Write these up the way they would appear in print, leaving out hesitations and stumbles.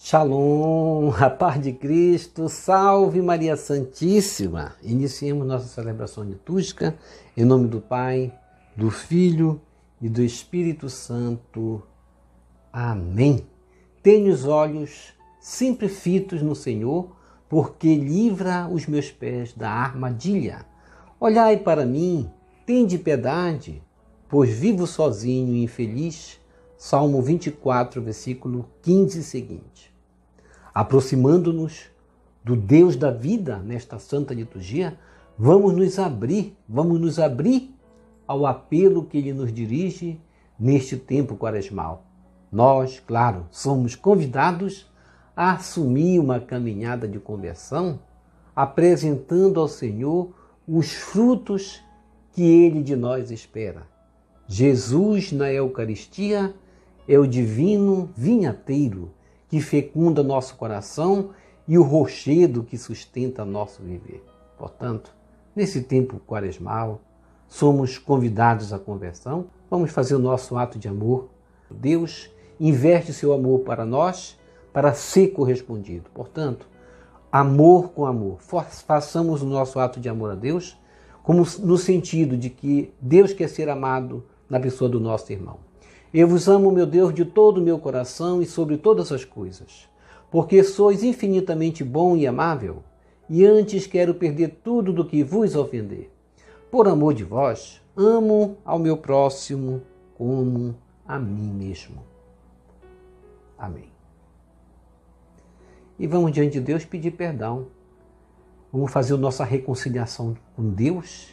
Shalom, a paz de Cristo, salve Maria Santíssima. Iniciemos nossa celebração litúrgica em nome do Pai, do Filho e do Espírito Santo. Amém. Tenho os olhos sempre fitos no Senhor, porque livra os meus pés da armadilha. Olhai para mim, tende piedade, pois vivo sozinho e infeliz. Salmo 24, versículo 15 seguinte. Aproximando-nos do Deus da vida nesta santa liturgia, vamos nos abrir ao apelo que Ele nos dirige neste tempo quaresmal. Nós, claro, somos convidados a assumir uma caminhada de conversão, apresentando ao Senhor os frutos que Ele de nós espera. Jesus na Eucaristia é o divino vinhateiro que fecunda nosso coração e o rochedo que sustenta nosso viver. Portanto, nesse tempo quaresmal, somos convidados à conversão. Vamos fazer o nosso ato de amor. Deus investe seu amor para nós, para ser correspondido. Portanto, amor com amor. Façamos o nosso ato de amor a Deus, como no sentido de que Deus quer ser amado na pessoa do nosso irmão. Eu vos amo, meu Deus, de todo o meu coração e sobre todas as coisas, porque sois infinitamente bom e amável, e antes quero perder tudo do que vos ofender. Por amor de vós, amo ao meu próximo como a mim mesmo. Amém. E vamos diante de Deus pedir perdão. Vamos fazer a nossa reconciliação com Deus,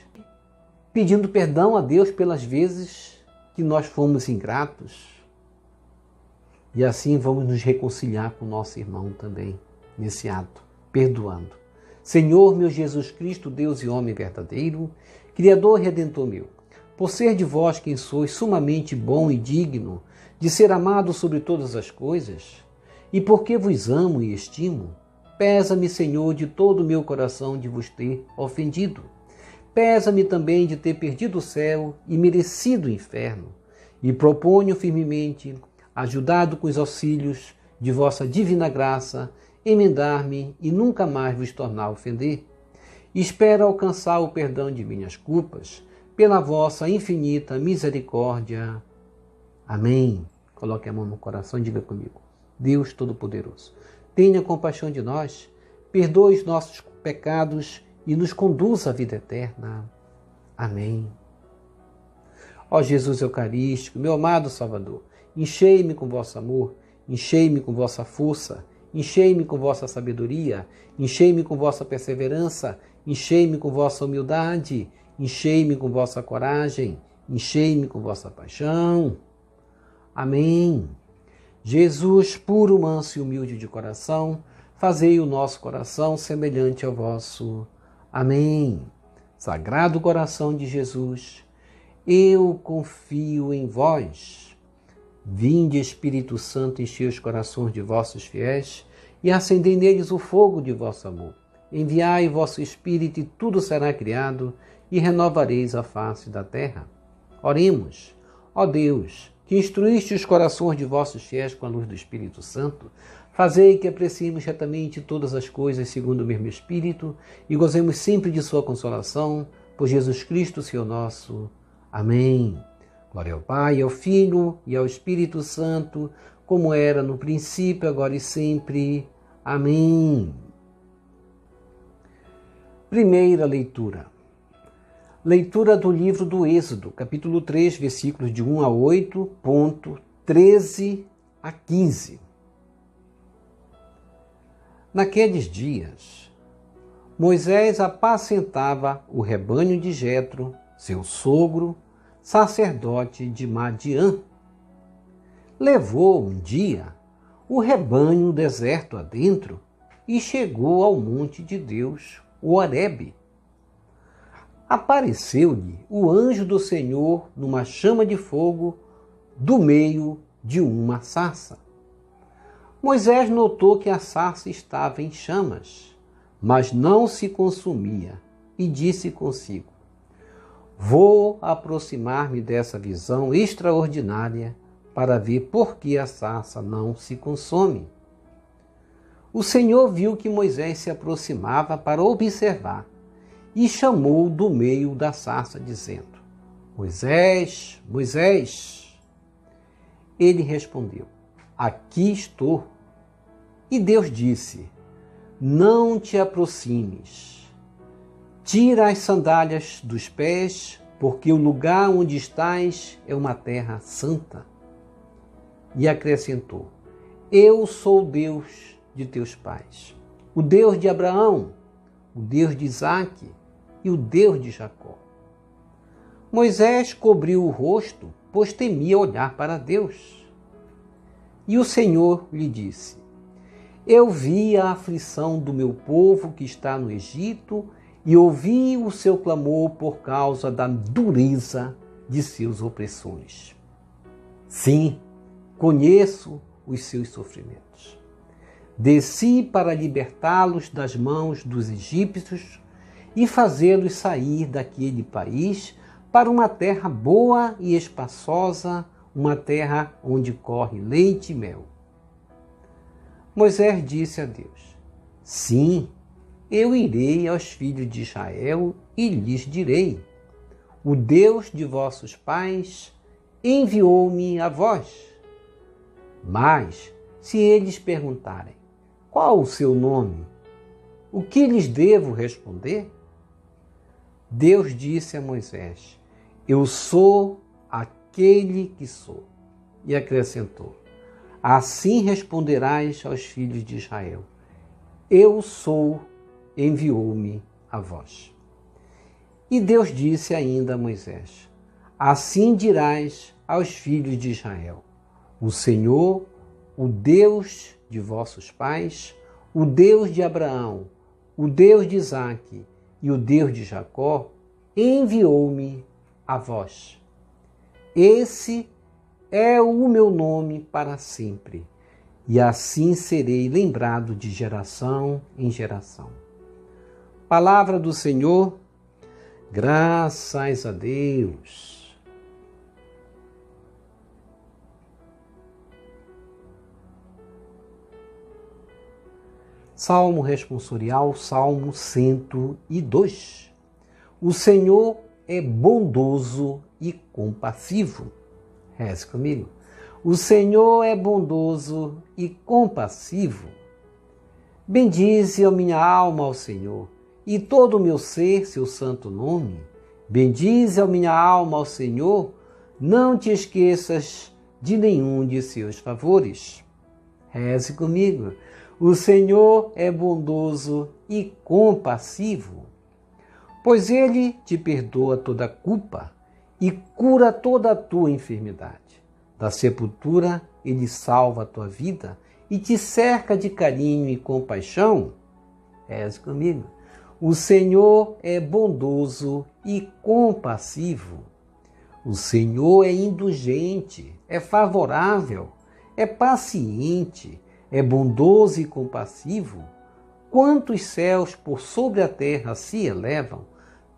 pedindo perdão a Deus pelas vezes que nós fomos ingratos, e assim vamos nos reconciliar com o nosso irmão também, nesse ato, perdoando. Senhor, meu Jesus Cristo, Deus e homem verdadeiro, Criador e Redentor meu, por ser de vós quem sois sumamente bom e digno de ser amado sobre todas as coisas, e porque vos amo e estimo, pesa-me, Senhor, de todo o meu coração de vos ter ofendido. Pesa-me também de ter perdido o céu e merecido o inferno, e proponho firmemente, ajudado com os auxílios de vossa divina graça, emendar-me e nunca mais vos tornar a ofender. Espero alcançar o perdão de minhas culpas, pela vossa infinita misericórdia. Amém. Coloque a mão no coração e diga comigo: Deus Todo-Poderoso, tenha compaixão de nós, perdoe os nossos pecados e nos conduz à vida eterna. Amém. Ó Jesus Eucarístico, meu amado Salvador, enchei-me com vosso amor, enchei-me com vossa força, enchei-me com vossa sabedoria, enchei-me com vossa perseverança, enchei-me com vossa humildade, enchei-me com vossa coragem, enchei-me com vossa paixão. Amém. Jesus, puro, manso e humilde de coração, fazei o nosso coração semelhante ao vosso. Amém. Sagrado coração de Jesus, eu confio em vós. Vinde, Espírito Santo, enchei os corações de vossos fiéis e acendei neles o fogo de vosso amor. Enviai vosso Espírito e tudo será criado e renovareis a face da terra. Oremos. Ó Deus, que instruíste os corações de vossos fiéis com a luz do Espírito Santo, fazei que apreciemos retamente todas as coisas segundo o mesmo Espírito e gozemos sempre de sua consolação, por Jesus Cristo, Senhor nosso. Amém. Glória ao Pai, ao Filho e ao Espírito Santo, como era no princípio, agora e sempre. Amém. Primeira leitura. Leitura do livro do Êxodo, capítulo 3, versículos de 1 a 8, ponto 13 a 15. Naqueles dias, Moisés apacentava o rebanho de Jetro, seu sogro, sacerdote de Madiã. Levou um dia o rebanho deserto adentro e chegou ao monte de Deus, o Horebe. Apareceu-lhe o anjo do Senhor numa chama de fogo do meio de uma sarça. Moisés notou que a sarça estava em chamas, mas não se consumia, e disse consigo: vou aproximar-me dessa visão extraordinária para ver por que a sarça não se consome. O Senhor viu que Moisés se aproximava para observar e chamou do meio da sarça, dizendo: Moisés, Moisés. Ele respondeu: Aqui estou. E Deus disse: Não te aproximes. Tira as sandálias dos pés, porque o lugar onde estás é uma terra santa. E acrescentou: Eu sou o Deus de teus pais, o Deus de Abraão, o Deus de Isaque e o Deus de Jacó. Moisés cobriu o rosto, pois temia olhar para Deus. E o Senhor lhe disse: Eu vi a aflição do meu povo que está no Egito e ouvi o seu clamor por causa da dureza de seus opressores. Sim, conheço os seus sofrimentos. Desci para libertá-los das mãos dos egípcios e fazê-los sair daquele país para uma terra boa e espaçosa, uma terra onde corre leite e mel. Moisés disse a Deus: Sim, eu irei aos filhos de Israel e lhes direi: O Deus de vossos pais enviou-me a vós. Mas, se eles perguntarem: Qual o seu nome? O que lhes devo responder? Deus disse a Moisés: Eu sou aquele que sou. E acrescentou: Assim responderás aos filhos de Israel: Eu sou, enviou-me a vós. E Deus disse ainda a Moisés: Assim dirás aos filhos de Israel: O Senhor, o Deus de vossos pais, o Deus de Abraão, o Deus de Isaque e o Deus de Jacó, enviou-me a vós. Esse é o meu nome para sempre, e assim serei lembrado de geração em geração. Palavra do Senhor, graças a Deus. Salmo responsorial, Salmo 102. O Senhor é bondoso e compassivo. Reze comigo. O Senhor é bondoso e compassivo. Bendize a minha alma ao Senhor, e todo o meu ser seu santo nome. Bendize a minha alma ao Senhor, não te esqueças de nenhum de seus favores. Reze comigo. O Senhor é bondoso e compassivo, pois Ele te perdoa toda culpa e cura toda a tua enfermidade. Da sepultura Ele salva a tua vida e te cerca de carinho e compaixão. Reze comigo. O Senhor é bondoso e compassivo. O Senhor é indulgente, é favorável, é paciente, é bondoso e compassivo. Quantos céus por sobre a terra se elevam,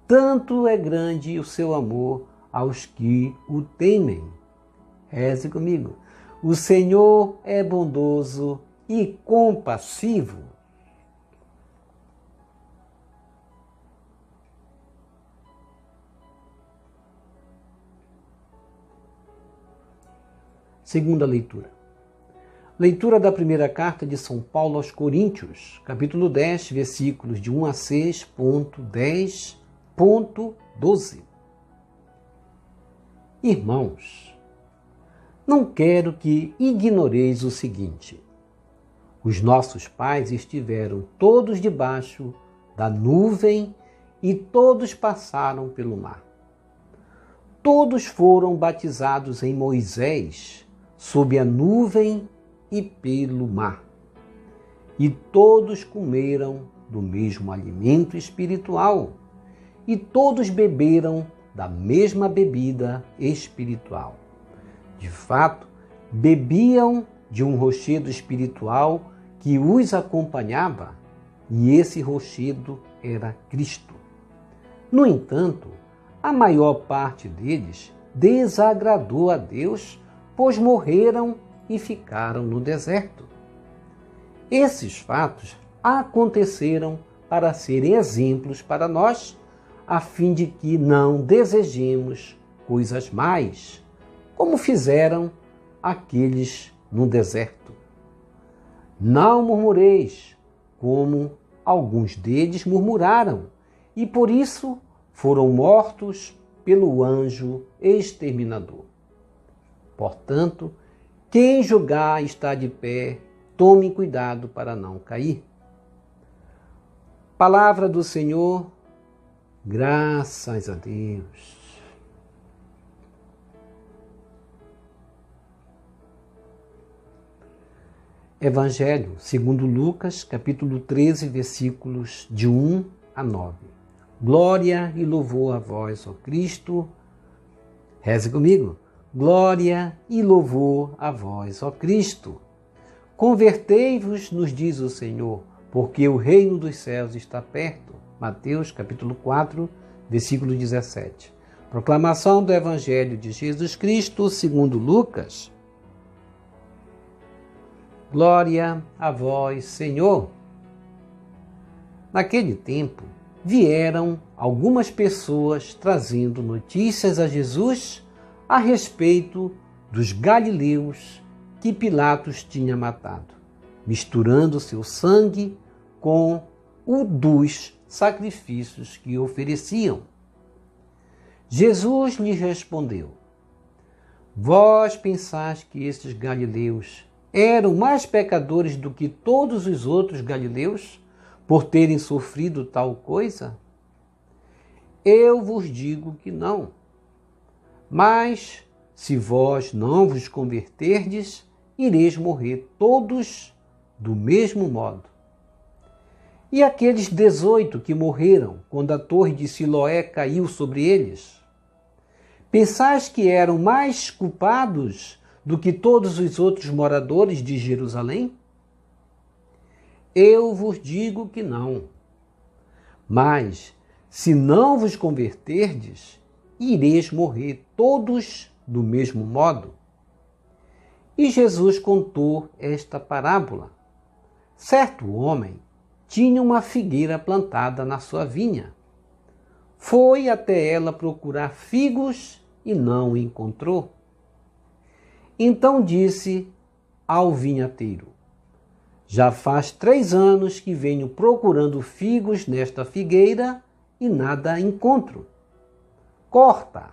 tanto é grande o seu amor aos que o temem. Reze comigo. O Senhor é bondoso e compassivo. Segunda leitura. Leitura da primeira carta de São Paulo aos Coríntios, capítulo 10, versículos de 1 a 6.10.12. Irmãos, não quero que ignoreis o seguinte: os nossos pais estiveram todos debaixo da nuvem e todos passaram pelo mar. Todos foram batizados em Moisés, sob a nuvem e pelo mar. E todos comeram do mesmo alimento espiritual, e todos beberam da mesma bebida espiritual. De fato, bebiam de um rochedo espiritual que os acompanhava, e esse rochedo era Cristo. No entanto, a maior parte deles desagradou a Deus, pois morreram e ficaram no deserto. Esses fatos aconteceram para serem exemplos para nós, a fim de que não desejemos coisas más, como fizeram aqueles no deserto. Não murmureis, como alguns deles murmuraram, e por isso foram mortos pelo anjo exterminador. Portanto, quem julgar está de pé, tome cuidado para não cair. Palavra do Senhor, graças a Deus. Evangelho segundo Lucas, capítulo 13, versículos de 1 a 9. Glória e louvor a vós, ó Cristo. Reze comigo. Glória e louvor a vós, ó Cristo. Convertei-vos, nos diz o Senhor, porque o reino dos céus está perto. Mateus, capítulo 4, versículo 17. Proclamação do Evangelho de Jesus Cristo segundo Lucas. Glória a vós, Senhor. Naquele tempo, vieram algumas pessoas trazendo notícias a Jesus a respeito dos galileus que Pilatos tinha matado, misturando seu sangue com o dos sacrifícios que ofereciam. Jesus lhes respondeu: Vós pensais que estes galileus eram mais pecadores do que todos os outros galileus por terem sofrido tal coisa? Eu vos digo que não. Mas, se vós não vos converterdes, ireis morrer todos do mesmo modo. E aqueles 18 que morreram quando a torre de Siloé caiu sobre eles? Pensais que eram mais culpados do que todos os outros moradores de Jerusalém? Eu vos digo que não. Mas, se não vos converterdes, ireis morrer todos do mesmo modo. E Jesus contou esta parábola. Certo homem tinha uma figueira plantada na sua vinha. Foi até ela procurar figos e não encontrou. Então disse ao vinhateiro: Já faz 3 anos que venho procurando figos nesta figueira e nada encontro. Corta,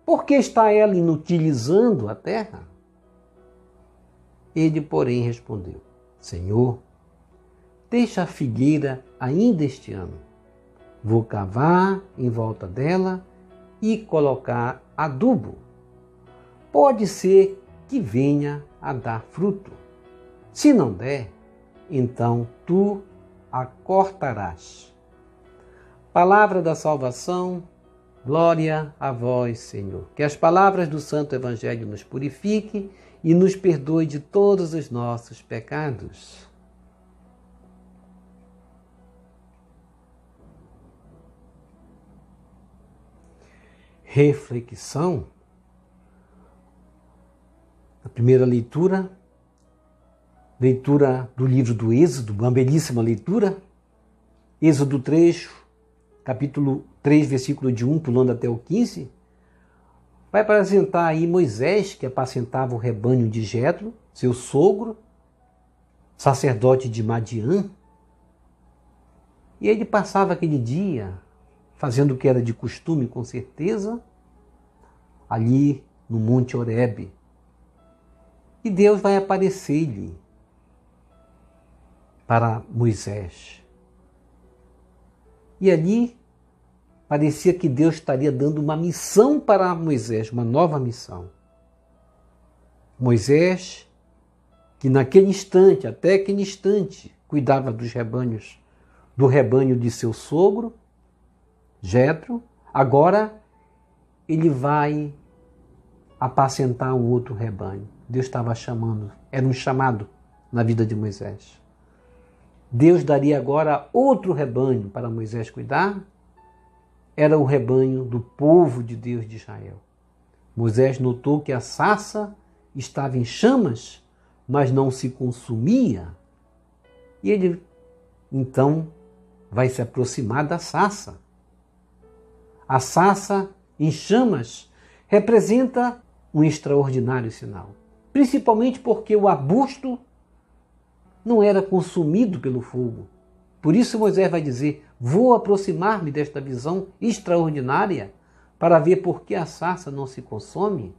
porque está ela inutilizando a terra? Ele, porém, respondeu: Senhor, deixa a figueira ainda este ano. Vou cavar em volta dela e colocar adubo. Pode ser que venha a dar fruto. Se não der, então tu a cortarás. Palavra da salvação, glória a vós, Senhor. Que as palavras do Santo Evangelho nos purifiquem e nos perdoe de todos os nossos pecados. Reflexão. A primeira leitura do livro do Êxodo, uma belíssima leitura. Êxodo 3, capítulo 3, versículo de 1, pulando até o 15. Vai apresentar aí Moisés, que apacentava o rebanho de Jetro, seu sogro, sacerdote de Madiã. E ele passava aquele dia fazendo o que era de costume, com certeza, ali no Monte Horebe. E Deus vai aparecer-lhe para Moisés. E ali parecia que Deus estaria dando uma missão para Moisés, uma nova missão. Moisés, que naquele instante, até aquele instante, cuidava dos rebanhos, do rebanho de seu sogro, Jetro, agora ele vai apacentar um outro rebanho. Deus estava chamando, era um chamado na vida de Moisés. Deus daria agora outro rebanho para Moisés cuidar. Era o rebanho do povo de Deus de Israel. Moisés notou que a sarça estava em chamas, mas não se consumia. E ele, então, vai se aproximar da sarça. A sarça em chamas representa um extraordinário sinal, principalmente porque o arbusto não era consumido pelo fogo. Por isso Moisés vai dizer: vou aproximar-me desta visão extraordinária para ver por que a sarça não se consome.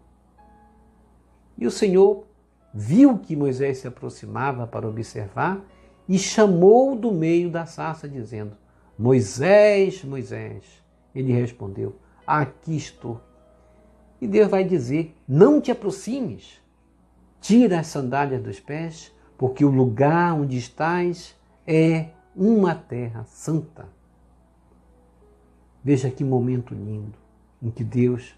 E o Senhor viu que Moisés se aproximava para observar e chamou do meio da sarça, dizendo: Moisés, Moisés. Ele respondeu: aqui estou. E Deus vai dizer: não te aproximes, tira as sandálias dos pés, porque o lugar onde estás é uma terra santa. Veja que momento lindo em que Deus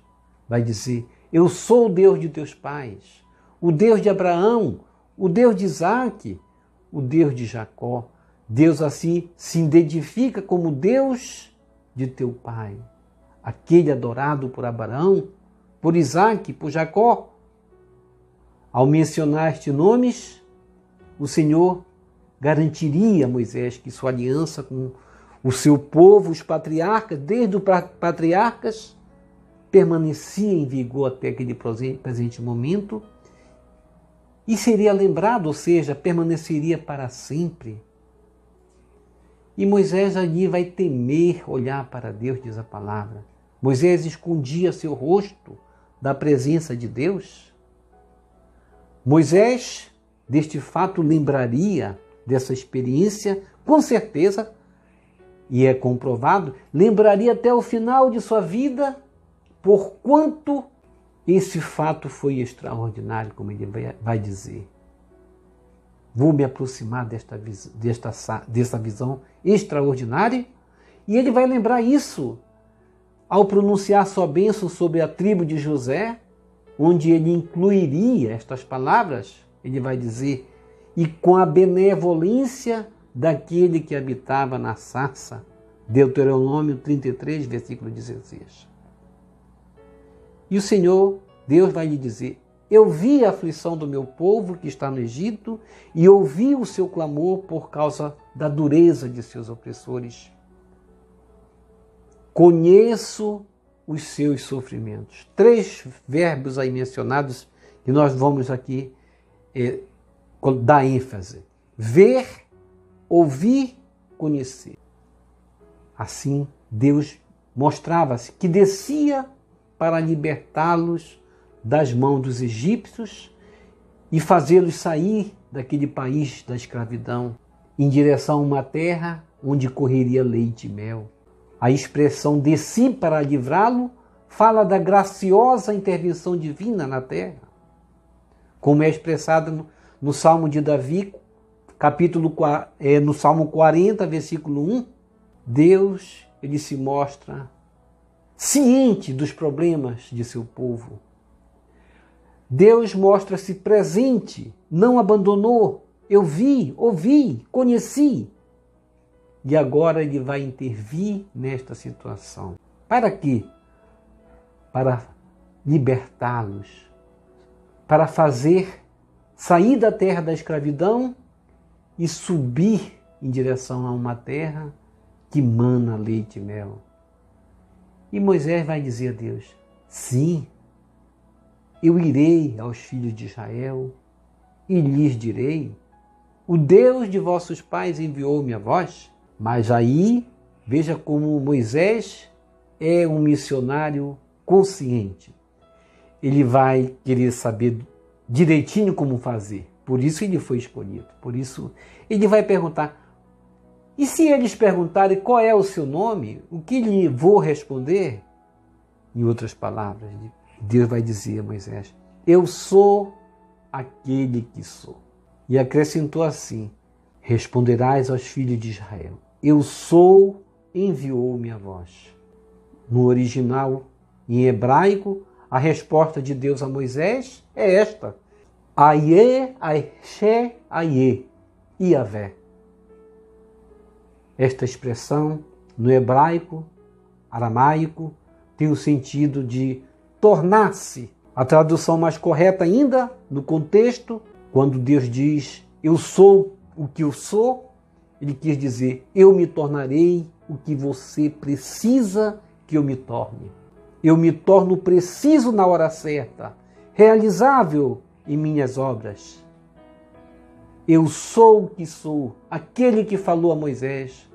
vai dizer: eu sou o Deus de teus pais, o Deus de Abraão, o Deus de Isaque, o Deus de Jacó. Deus assim se identifica como Deus de teu pai, aquele adorado por Abraão, por Isaque, por Jacó. Ao mencionar estes nomes, o Senhor garantiria a Moisés que sua aliança com o seu povo, os patriarcas, desde os patriarcas, permanecia em vigor até aquele presente momento e seria lembrado, ou seja, permaneceria para sempre. E Moisés ali vai temer olhar para Deus, diz a palavra. Moisés escondia seu rosto da presença de Deus. Moisés, deste fato, lembraria dessa experiência, com certeza, e é comprovado, lembraria até o final de sua vida, porquanto esse fato foi extraordinário, como ele vai dizer. Vou me aproximar desta visão extraordinária, e ele vai lembrar isso ao pronunciar sua bênção sobre a tribo de José, onde ele incluiria estas palavras. Ele vai dizer: e com a benevolência daquele que habitava na sarça. Deuteronômio 33, versículo 16. E o Senhor, Deus vai lhe dizer: eu vi a aflição do meu povo que está no Egito e ouvi o seu clamor por causa da dureza de seus opressores. Conheço os seus sofrimentos. 3 verbos aí mencionados que nós vamos aqui dar ênfase: ver, ouvir, conhecer. Assim, Deus mostrava-se que descia para libertá-los das mãos dos egípcios e fazê-los sair daquele país da escravidão em direção a uma terra onde correria leite e mel. A expressão desci para livrá-lo fala da graciosa intervenção divina na terra, como é expressada no Salmo de Davi, no Salmo 40, versículo 1. Deus, ele se mostra ciente dos problemas de seu povo. Deus mostra-se presente, não abandonou. Eu vi, ouvi, conheci. E agora ele vai intervir nesta situação. Para quê? Para libertá-los, para fazer sair da terra da escravidão e subir em direção a uma terra que mana leite e mel. E Moisés vai dizer a Deus: sim, eu irei aos filhos de Israel e lhes direi: o Deus de vossos pais enviou-me a vós. Mas aí, veja como Moisés é um missionário consciente. Ele vai querer saber direitinho como fazer. Por isso ele foi escolhido. Por isso ele vai perguntar: e se eles perguntarem qual é o seu nome, o que lhe vou responder? Em outras palavras, Deus vai dizer a Moisés: eu sou aquele que sou. E acrescentou assim: responderás aos filhos de Israel: eu sou, enviou-me a vós. No original, em hebraico, a resposta de Deus a Moisés é esta: Aie, Aishe, Aie, Iavé. Esta expressão, no hebraico, aramaico, tem o sentido de tornar-se. A tradução mais correta ainda, no contexto, quando Deus diz: eu sou o que eu sou, Ele quis dizer, eu me tornarei o que você precisa que eu me torne. Eu me torno preciso na hora certa, realizável em minhas obras. Eu sou o que sou, aquele que falou a Moisés.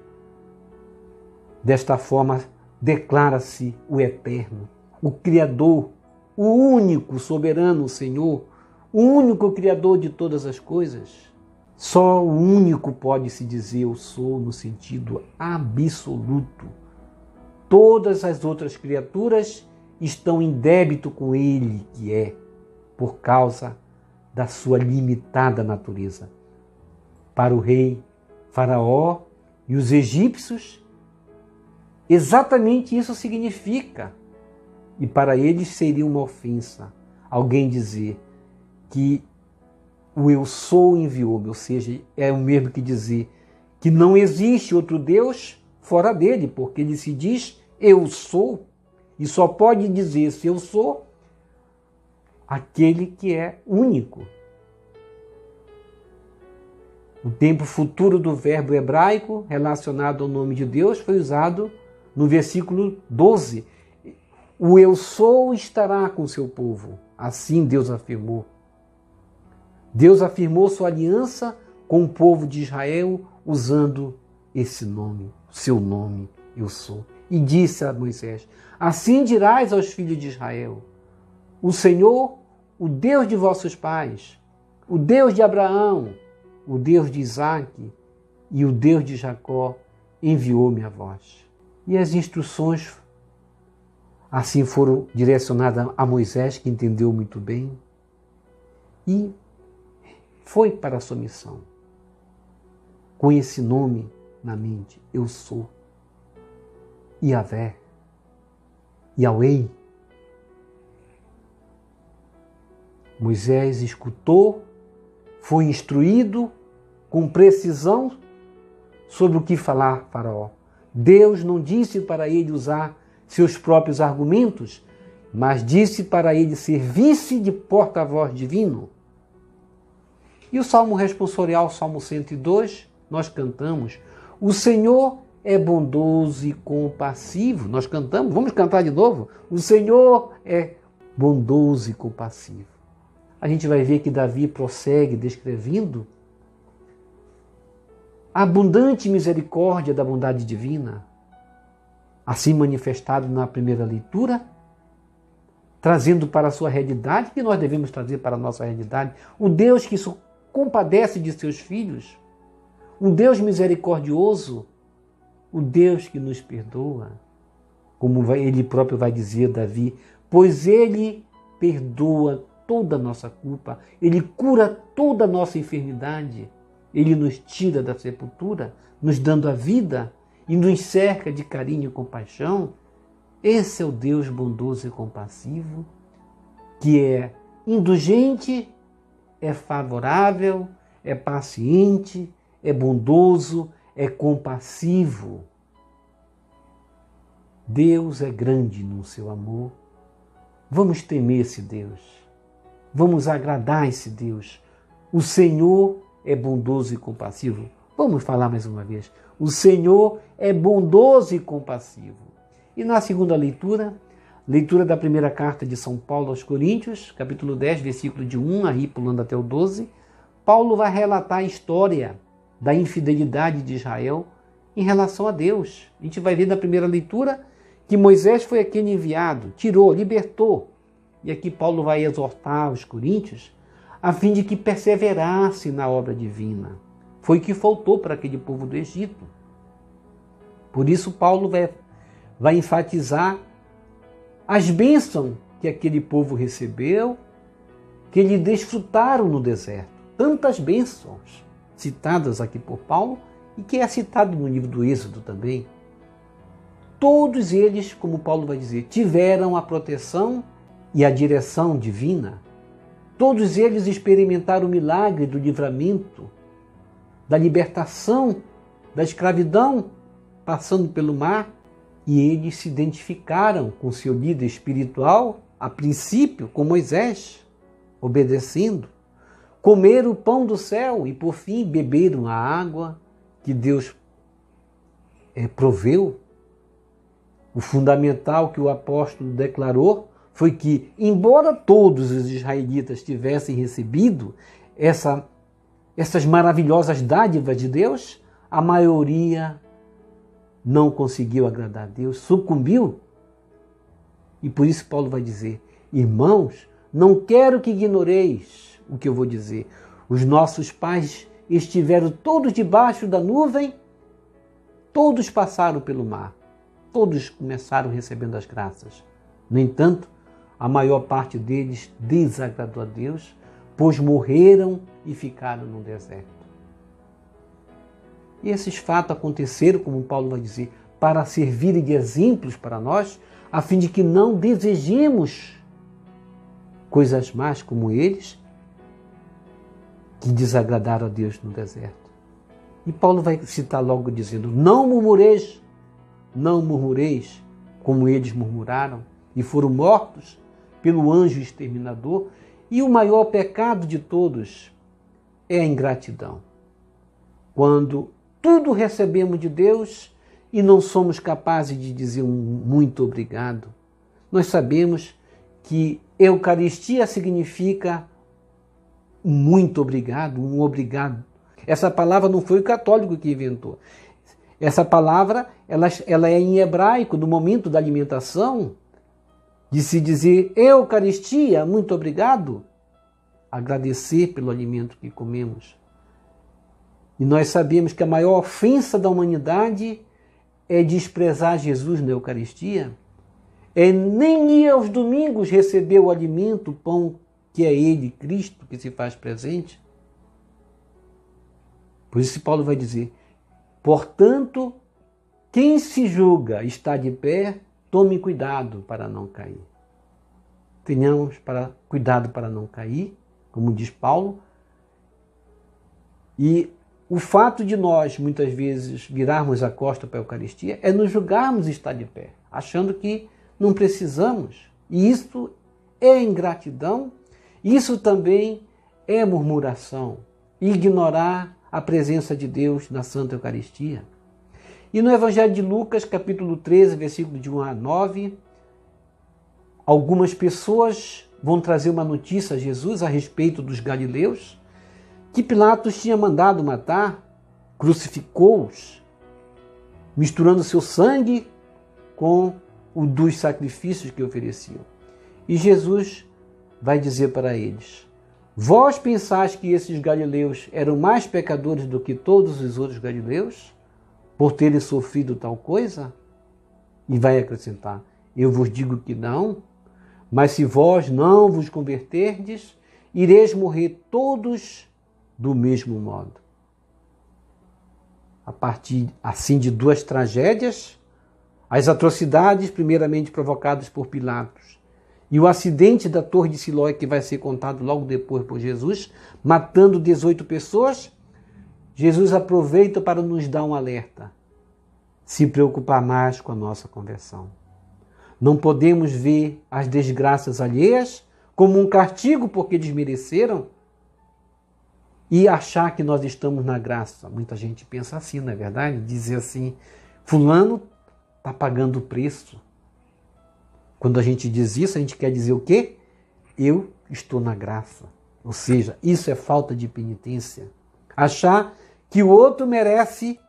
Desta forma, declara-se o Eterno, o Criador, o único soberano Senhor, o único Criador de todas as coisas. Só o único pode se dizer eu sou no sentido absoluto. Todas as outras criaturas estão em débito com Ele que é, por causa da sua limitada natureza. Para o rei Faraó e os egípcios, exatamente isso significa. E para eles seria uma ofensa alguém dizer que o eu sou enviou-me, ou seja, é o mesmo que dizer que não existe outro Deus fora dele, porque ele se diz eu sou, e só pode dizer se eu sou aquele que é único. O tempo futuro do verbo hebraico relacionado ao nome de Deus foi usado no versículo 12. O eu sou estará com seu povo. Assim Deus afirmou. Deus afirmou sua aliança com o povo de Israel usando esse nome, seu nome, eu sou. E disse a Moisés, assim dirás aos filhos de Israel, o Senhor, o Deus de vossos pais, o Deus de Abraão, o Deus de Isaque e o Deus de Jacó enviou-me a vós. E as instruções assim foram direcionadas a Moisés, que entendeu muito bem, e foi para a sua missão. Com esse nome na mente, eu sou Yahvé, Yahweh. Moisés escutou, foi instruído com precisão sobre o que falar Faraó. Deus não disse para ele usar seus próprios argumentos, mas disse para ele servir-se de porta-voz divino. E o Salmo responsorial, Salmo 102, nós cantamos, o Senhor é bondoso e compassivo. Nós cantamos, vamos cantar de novo? O Senhor é bondoso e compassivo. A gente vai ver que Davi prossegue descrevendo a abundante misericórdia da bondade divina, assim manifestado na primeira leitura, trazendo para a sua realidade, que nós devemos trazer para a nossa realidade, o Deus que se compadece de seus filhos, um Deus misericordioso, o Deus que nos perdoa, como ele próprio vai dizer, Davi, pois ele perdoa toda a nossa culpa, ele cura toda a nossa enfermidade, ele nos tira da sepultura, nos dando a vida e nos cerca de carinho e compaixão. Esse é o Deus bondoso e compassivo, que é indulgente, é favorável, é paciente, é bondoso, é compassivo. Deus é grande no seu amor. Vamos temer esse Deus. Vamos agradar esse Deus. O Senhor é bondoso e compassivo. Vamos falar mais uma vez. O Senhor é bondoso e compassivo. E na segunda leitura, leitura da primeira carta de São Paulo aos Coríntios, capítulo 10, versículo de 1 aí pulando até o 12, Paulo vai relatar a história da infidelidade de Israel em relação a Deus. A gente vai ver na primeira leitura que Moisés foi aquele enviado, tirou, libertou. E aqui Paulo vai exortar os coríntios a fim de que perseverasse na obra divina. Foi o que faltou para aquele povo do Egito. Por isso Paulo vai enfatizar as bênçãos que aquele povo recebeu, que eles desfrutaram no deserto. Tantas bênçãos citadas aqui por Paulo e que é citado no livro do Êxodo também. Todos eles, como Paulo vai dizer, tiveram a proteção e a direção divina. Todos eles experimentaram o milagre do livramento, da libertação, da escravidão, passando pelo mar, e eles se identificaram com seu líder espiritual, a princípio com Moisés, obedecendo, comeram o pão do céu e por fim beberam a água que Deus proveu, o fundamental que o apóstolo declarou foi que, embora todos os israelitas tivessem recebido essas maravilhosas dádivas de Deus, a maioria não conseguiu agradar a Deus, sucumbiu. E por isso Paulo vai dizer: irmãos, não quero que ignoreis o que eu vou dizer. Os nossos pais estiveram todos debaixo da nuvem, todos passaram pelo mar, todos começaram recebendo as graças. No entanto, a maior parte deles desagradou a Deus, pois morreram e ficaram no deserto. E esses fatos aconteceram, como Paulo vai dizer, para servirem de exemplos para nós, a fim de que não desejemos coisas más como eles, que desagradaram a Deus no deserto. E Paulo vai citar logo dizendo: não murmureis, como eles murmuraram e foram mortos pelo anjo exterminador. E o maior pecado de todos é a ingratidão. Quando tudo recebemos de Deus e não somos capazes de dizer um muito obrigado. Nós sabemos que Eucaristia significa muito obrigado, um obrigado. Essa palavra não foi o católico que inventou. Essa palavra ela é em hebraico, no momento da alimentação, de se dizer Eucaristia, muito obrigado, agradecer pelo alimento que comemos. E nós sabemos que a maior ofensa da humanidade é desprezar Jesus na Eucaristia, é nem ir aos domingos receber o alimento, o pão, que é Ele, Cristo, que se faz presente. Por isso Paulo vai dizer: portanto, quem se julga está de pé, tome cuidado para não cair. Tenhamos cuidado para não cair, como diz Paulo. E o fato de nós, muitas vezes, virarmos a costa para a Eucaristia é nos julgarmos estar de pé, achando que não precisamos. E isso é ingratidão, isso também é murmuração, ignorar a presença de Deus na Santa Eucaristia. E no Evangelho de Lucas, capítulo 13, versículo de 1 a 9, algumas pessoas vão trazer uma notícia a Jesus a respeito dos galileus, que Pilatos tinha mandado matar, crucificou-os, misturando seu sangue com o dos sacrifícios que ofereciam. E Jesus vai dizer para eles: vós pensais que esses galileus eram mais pecadores do que todos os outros galileus, por terem sofrido tal coisa? E vai acrescentar: eu vos digo que não, mas se vós não vos converterdes, ireis morrer todos do mesmo modo. A partir, assim, de duas tragédias, as atrocidades primeiramente provocadas por Pilatos e o acidente da Torre de Siloé, que vai ser contado logo depois por Jesus, matando 18 pessoas, Jesus aproveita para nos dar um alerta: se preocupar mais com a nossa conversão. Não podemos ver as desgraças alheias como um castigo porque desmereceram e achar que nós estamos na graça. Muita gente pensa assim, não é verdade? Dizer assim: fulano está pagando o preço. Quando a gente diz isso, a gente quer dizer o quê? Eu estou na graça. Ou seja, isso é falta de penitência. Achar que o outro merece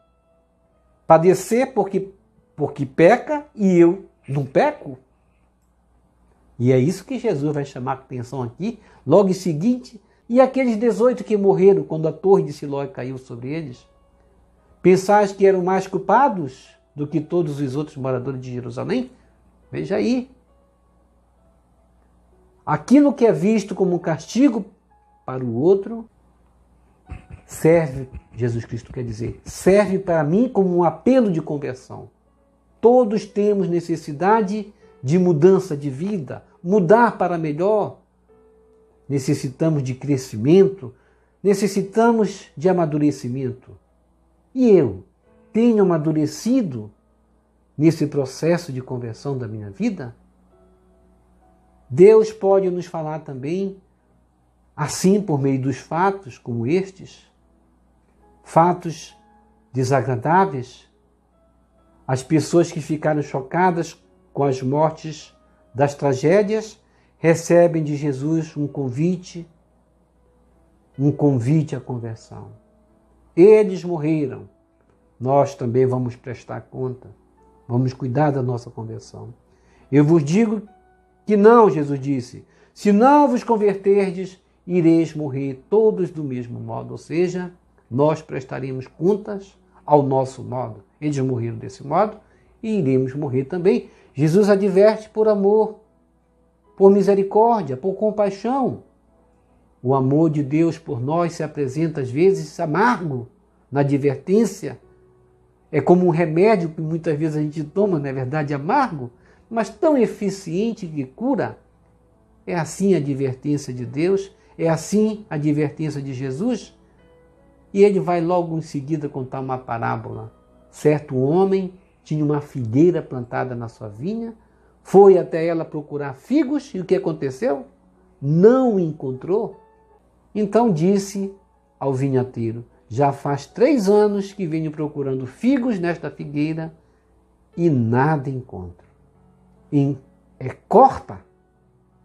padecer porque peca e eu não peco. E é isso que Jesus vai chamar a atenção aqui, logo em seguinte. E aqueles 18 que morreram quando a Torre de Siloé caiu sobre eles? Pensais que eram mais culpados do que todos os outros moradores de Jerusalém? Veja aí. Aquilo que é visto como um castigo para o outro, serve, Jesus Cristo quer dizer, serve para mim como um apelo de conversão. Todos temos necessidade de mudança de vida, mudar para melhor. Necessitamos de crescimento, necessitamos de amadurecimento. E eu tenho amadurecido nesse processo de conversão da minha vida? Deus pode nos falar também, assim por meio dos fatos como estes, fatos desagradáveis, as pessoas que ficaram chocadas com as mortes das tragédias recebem de Jesus um convite à conversão. Eles morreram, nós também vamos prestar conta, vamos cuidar da nossa conversão. Eu vos digo que não, Jesus disse, se não vos converterdes, ireis morrer todos do mesmo modo, ou seja, nós prestaremos contas ao nosso modo. Eles morreram desse modo e iremos morrer também. Jesus adverte por amor, por misericórdia, por compaixão. O amor de Deus por nós se apresenta às vezes amargo na advertência. É como um remédio que muitas vezes a gente toma, não é verdade, amargo, mas tão eficiente que cura. É assim a advertência de Deus, é assim a advertência de Jesus. E ele vai logo em seguida contar uma parábola. Certo homem tinha uma figueira plantada na sua vinha, foi até ela procurar figos e o que aconteceu? Não encontrou. Então disse ao vinhateiro, já faz 3 anos que venho procurando figos nesta figueira e nada encontro. Corta.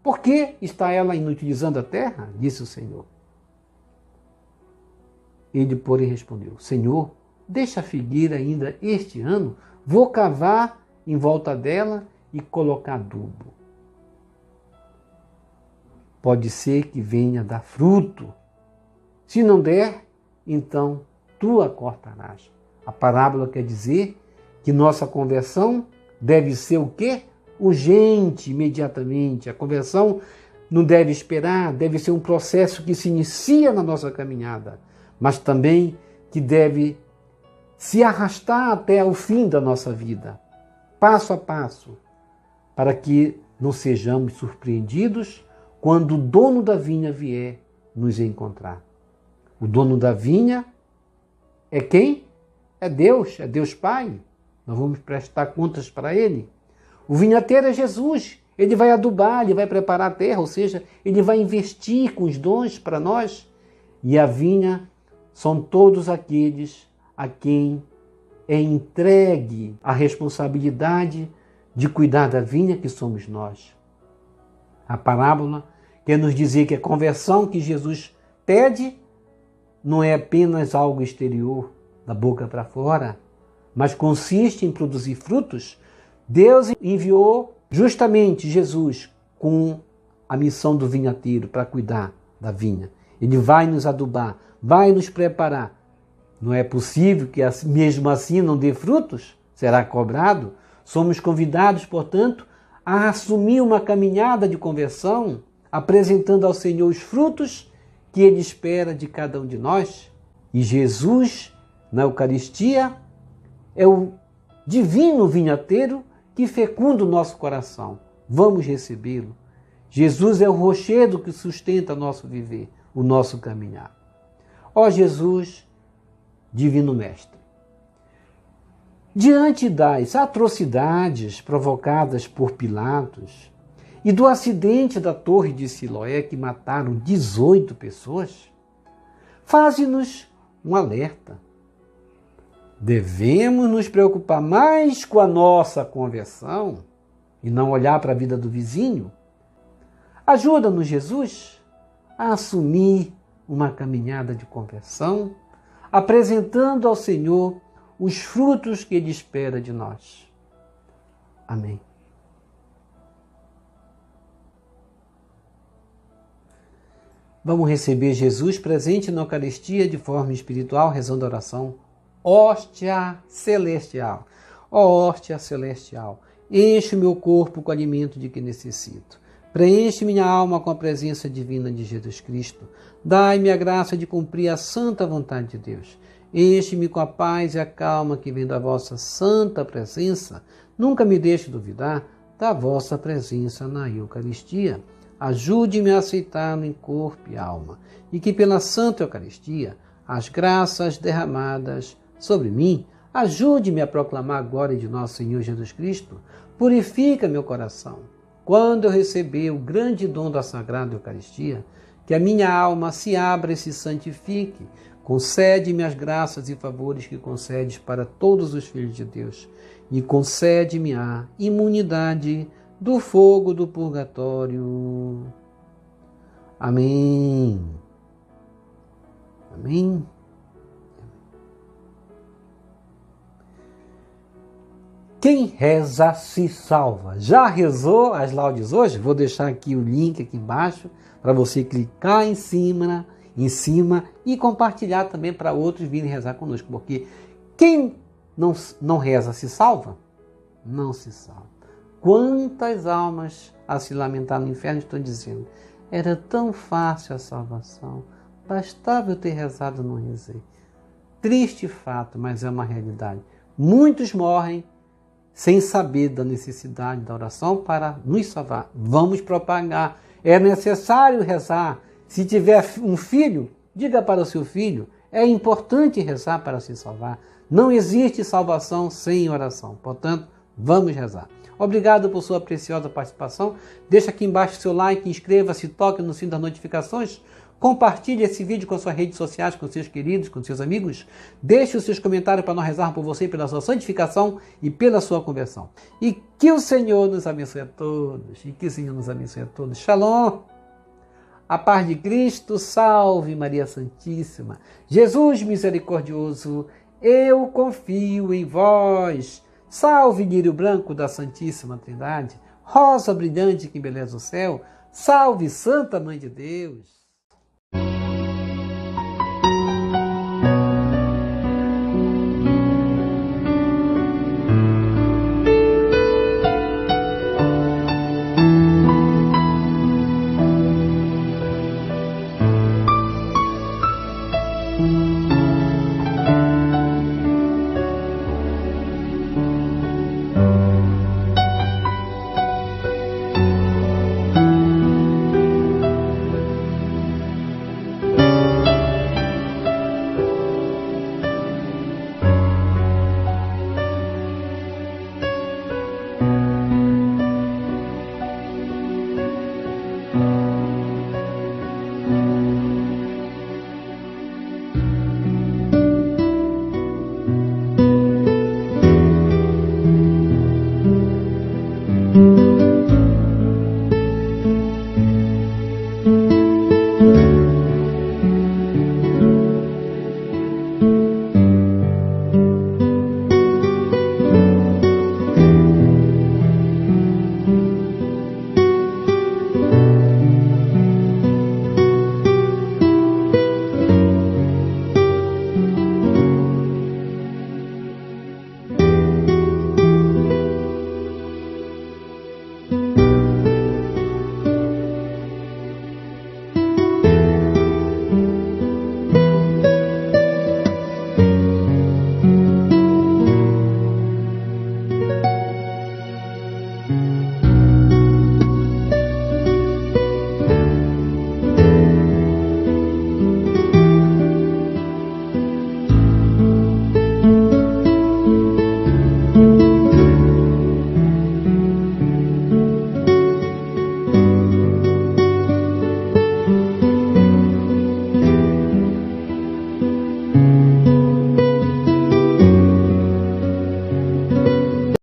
Por que está ela inutilizando a terra? Disse o Senhor. Ele, porém, respondeu, Senhor, deixa a figueira ainda este ano, vou cavar em volta dela e colocar adubo. Pode ser que venha dar fruto. Se não der, então tu a cortarás. A parábola quer dizer que nossa conversão deve ser o quê? Urgente, imediatamente. A conversão não deve esperar, deve ser um processo que se inicia na nossa caminhada, mas também que deve se arrastar até o fim da nossa vida, passo a passo, para que não sejamos surpreendidos quando o dono da vinha vier nos encontrar. O dono da vinha é quem? É Deus Pai. Nós vamos prestar contas para Ele. O vinhateiro é Jesus. Ele vai adubar, ele vai preparar a terra, ou seja, ele vai investir com os dons para nós. E a vinha são todos aqueles a quem é entregue a responsabilidade de cuidar da vinha, que somos nós. A parábola quer nos dizer que a conversão que Jesus pede não é apenas algo exterior, da boca para fora, mas consiste em produzir frutos. Deus enviou justamente Jesus com a missão do vinhateiro para cuidar da vinha. Ele vai nos adubar, vai nos preparar. Não é possível que mesmo assim não dê frutos? Será cobrado? Somos convidados, portanto, a assumir uma caminhada de conversão, apresentando ao Senhor os frutos que Ele espera de cada um de nós. E Jesus, na Eucaristia, é o divino vinhateiro que fecunda o nosso coração. Vamos recebê-lo. Jesus é o rochedo que sustenta nosso viver, o nosso caminhar. Ó Jesus, Divino Mestre, diante das atrocidades provocadas por Pilatos e do acidente da Torre de Siloé que mataram 18 pessoas, faze-nos um alerta. Devemos nos preocupar mais com a nossa conversão e não olhar para a vida do vizinho? Ajuda-nos, Jesus, a assumir uma caminhada de conversão, apresentando ao Senhor os frutos que Ele espera de nós. Amém. Vamos receber Jesus presente na Eucaristia de forma espiritual, rezando a oração Hóstia Celestial. Ó hóstia celestial, enche o meu corpo com o alimento de que necessito. Preenche minha alma com a presença divina de Jesus Cristo. Dai-me a graça de cumprir a santa vontade de Deus. Enche-me com a paz e a calma que vem da vossa santa presença. Nunca me deixe duvidar da vossa presença na Eucaristia. Ajude-me a aceitá-lo em corpo e alma. E que pela Santa Eucaristia, as graças derramadas sobre mim, ajude-me a proclamar a glória de nosso Senhor Jesus Cristo. Purifica meu coração. Quando eu receber o grande dom da Sagrada Eucaristia, que a minha alma se abra e se santifique, Concede-me as graças e favores que concedes para todos os filhos de Deus e concede-me a imunidade do fogo do purgatório. Amém. Amém. Quem reza se salva. Já rezou as laudes hoje? Vou deixar aqui o link aqui embaixo para você clicar em cima e compartilhar também para outros virem rezar conosco, porque quem não reza se salva? Não se salva. Quantas almas a se lamentar no inferno estão dizendo: era tão fácil a salvação, bastava eu ter rezado, não rezei. Triste fato, mas é uma realidade. Muitos morrem sem saber da necessidade da oração para nos salvar. Vamos propagar. É necessário rezar. Se tiver um filho, diga para o seu filho, é importante rezar para se salvar. Não existe salvação sem oração. Portanto, vamos rezar. Obrigado por sua preciosa participação. Deixa aqui embaixo seu like, inscreva-se, toque no sino das notificações. Compartilhe esse vídeo com suas redes sociais, com seus queridos, com seus amigos. Deixe os seus comentários para nós rezarmos por você, pela sua santificação e pela sua conversão. E que o Senhor nos abençoe a todos. E que o Senhor nos abençoe a todos. Shalom. A paz de Cristo, salve Maria Santíssima. Jesus misericordioso, eu confio em vós. Salve lírio branco da Santíssima Trindade. Rosa brilhante que embeleza o céu. Salve Santa Mãe de Deus.